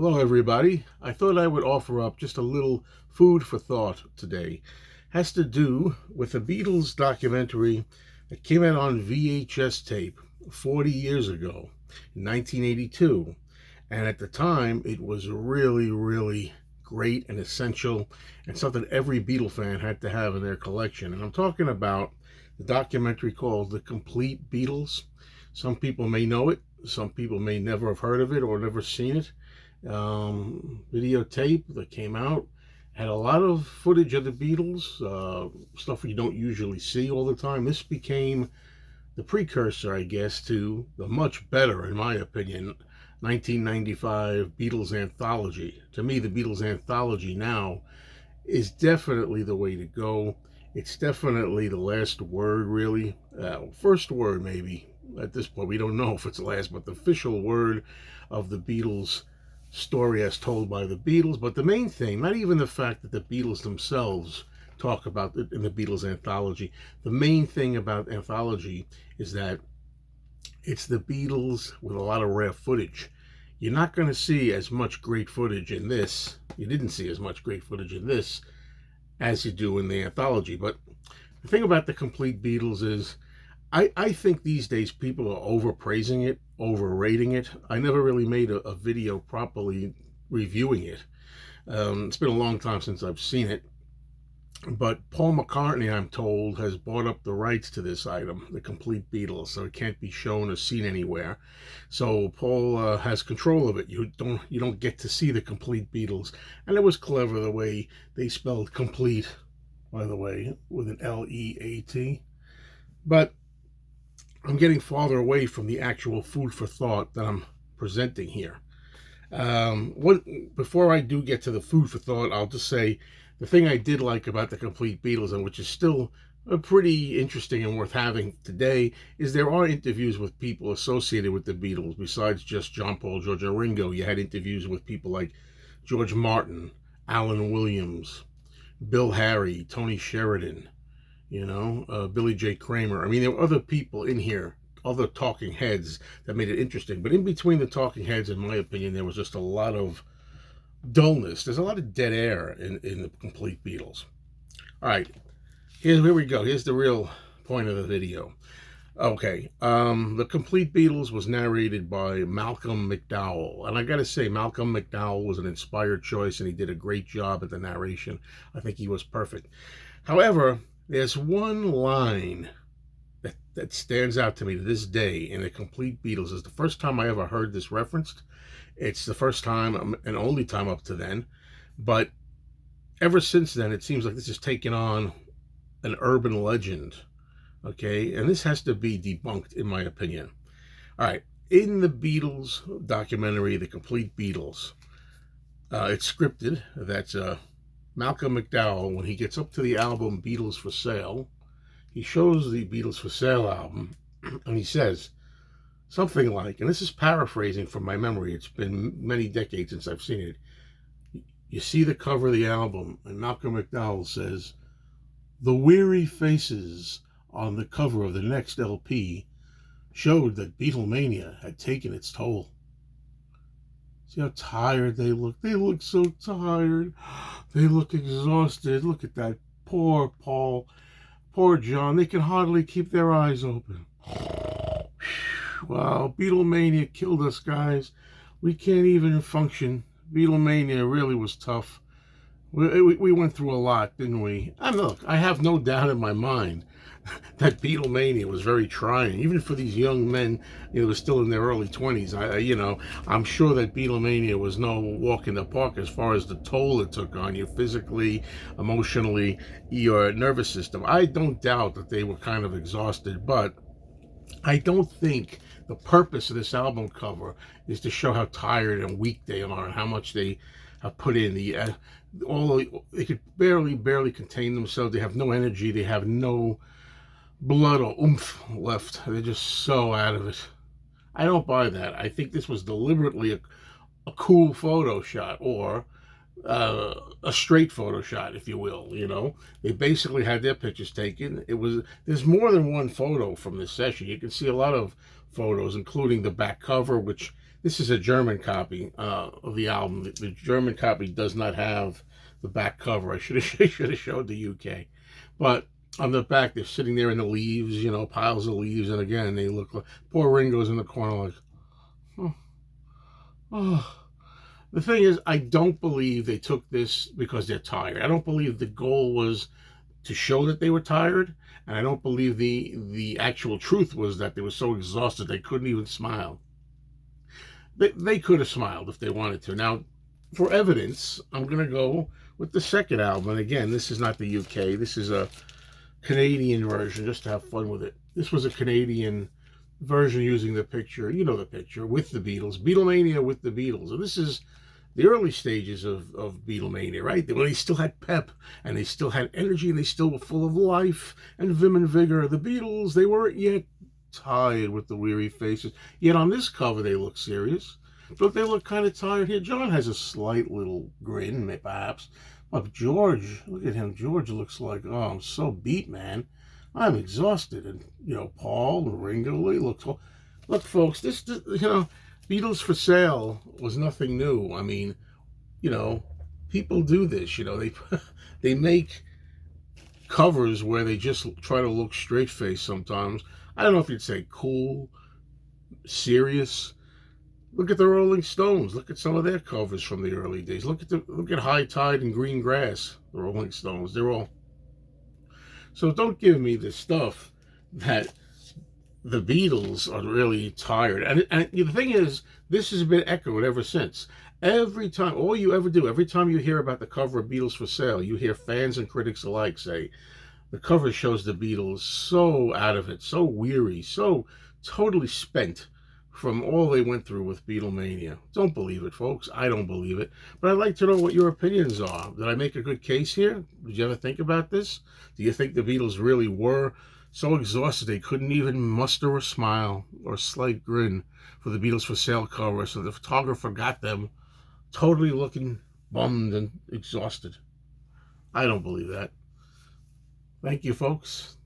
Hello, everybody. I thought I would offer up just a little food for thought today. Has to do with a Beatles documentary that came out on VHS tape 40 years ago in 1982. And at the time, it was really, really great and essential and something every Beatle fan had to have in their collection. And I'm talking about the documentary called The Compleat Beatles. Some people may know it, some people may never have heard of it or never seen it. Videotape that came out had a lot of footage of the Beatles, stuff you don't usually see all the time. This became the precursor, I guess, to the much better, in my opinion, 1995 Beatles anthology. To me, the Beatles anthology now is definitely the way to go. It's definitely the last word, really. First word, maybe. At this point, we don't know if it's the last, but the official word of the Beatles story as told by the Beatles. But the main thing, not even the fact that the Beatles themselves talk about it in the Beatles anthology, the main thing about anthology is that it's the Beatles with a lot of rare footage. You're not going to see as much great footage in this. You didn't see as much great footage in this as you do in the anthology. But the thing about the Compleat Beatles is I think these days people are overpraising it, overrating it. I never really made a video properly reviewing it. It's been a long time since I've seen it. But Paul McCartney, I'm told, has bought up the rights to this item, the Compleat Beatles, so it can't be shown or seen anywhere. So Paul has control of it. You don't get to see the Compleat Beatles, and it was clever the way they spelled complete, by the way, with an L-E-A-T. But I'm getting farther away from the actual food for thought that I'm presenting here. Before I do get to the food for thought, I'll just say the thing I did like about the Compleat Beatles, and which is still pretty interesting and worth having today, is there are interviews with people associated with the Beatles besides just John, Paul, George, and Ringo. You had interviews with people like George Martin, Alan Williams, Bill Harry, Tony Sheridan, Billy J. Kramer. I mean, there were other people in here, other talking heads that made it interesting. But in between the talking heads, in my opinion, there was just a lot of dullness. There's a lot of dead air in the Compleat Beatles. All right, here we go. Here's the real point of the video. Okay, the Compleat Beatles was narrated by Malcolm McDowell. And I got to say, Malcolm McDowell was an inspired choice, and he did a great job at the narration. I think he was perfect. However, there's one line that stands out to me to this day in the Compleat Beatles. It's the first time I ever heard this referenced. It's the first time and only time up to then. But ever since then, it seems like this has taken on an urban legend. Okay, and this has to be debunked, in my opinion. All right, in the Beatles documentary, The Compleat Beatles, it's scripted. That's Malcolm McDowell, when he gets up to the album Beatles for Sale, he shows the Beatles for Sale album, and he says something like, and this is paraphrasing from my memory, it's been many decades since I've seen it. You see the cover of the album, and Malcolm McDowell says, "The weary faces on the cover of the next LP showed that Beatlemania had taken its toll." See how tired they look? They look so tired. They look exhausted. Look at that. Poor Paul. Poor John. They can hardly keep their eyes open. Wow, Beatlemania killed us, guys. We can't even function. Beatlemania really was tough. We went through a lot, didn't we? And look, I have no doubt in my mind that Beatlemania was very trying, even for these young men, who were still in their early 20s. I'm sure that Beatlemania was no walk in the park as far as the toll it took on you physically, emotionally, your nervous system. I don't doubt that they were kind of exhausted, but I don't think the purpose of this album cover is to show how tired and weak they are and how much they have put in. They could barely contain themselves. They have no energy. They have no blood or oomph left. They're just so out of it. I don't buy that. I think this was deliberately a cool photo shot, or a straight photo shot, if you will. They basically had their pictures taken. There's more than one photo from this session. You can see a lot of photos, including the back cover, which This is a German copy of the album. The German copy does not have the back cover. I should have should have showed the UK, but on the back they're sitting there in the leaves, you know, piles of leaves, and again they look like poor Ringo's in the corner like, oh, oh. The thing is, I don't believe they took this because they're tired. I don't believe the goal was to show that they were tired, and I don't believe the actual truth was that they were so exhausted they couldn't even smile. They could have smiled if they wanted to. Now, for evidence, I'm going to go with the second album. And again, this is not the UK. This is a Canadian version, just to have fun with it. This was a Canadian version using the picture, you know the picture, with the Beatles. Beatlemania with the Beatles. And this is the early stages of Beatlemania, right? When they still had pep, and they still had energy, and they still were full of life and vim and vigor. The Beatles, they weren't yet tired with the weary faces. Yet on this cover, they look serious. But they look kind of tired here. John has a slight little grin, perhaps. But George, look at him. George looks like, oh, I'm so beat, man. I'm exhausted. And, you know, Paul and Ringo, they look, look, folks, this, you know, Beatles for Sale was nothing new. I mean, you know, people do this, you know, they make covers where they just try to look straight-faced sometimes. I don't know if you'd say cool, serious. Look at the Rolling Stones. Look at some of their covers from the early days. Look at High Tide and Green Grass, the Rolling Stones. They're all. So don't give me the stuff that the Beatles are really tired. And the thing is, this has been echoed ever since. Every time, all you ever do, every time you hear about the cover of Beatles for Sale, you hear fans and critics alike say, the cover shows the Beatles so out of it, so weary, so totally spent from all they went through with Beatlemania. Don't believe it, folks. I don't believe it. But I'd like to know what your opinions are. Did I make a good case here? Did you ever think about this? Do you think the Beatles really were so exhausted they couldn't even muster a smile or a slight grin for the Beatles for Sale cover, so the photographer got them totally looking bummed and exhausted? I don't believe that. Thank you, folks.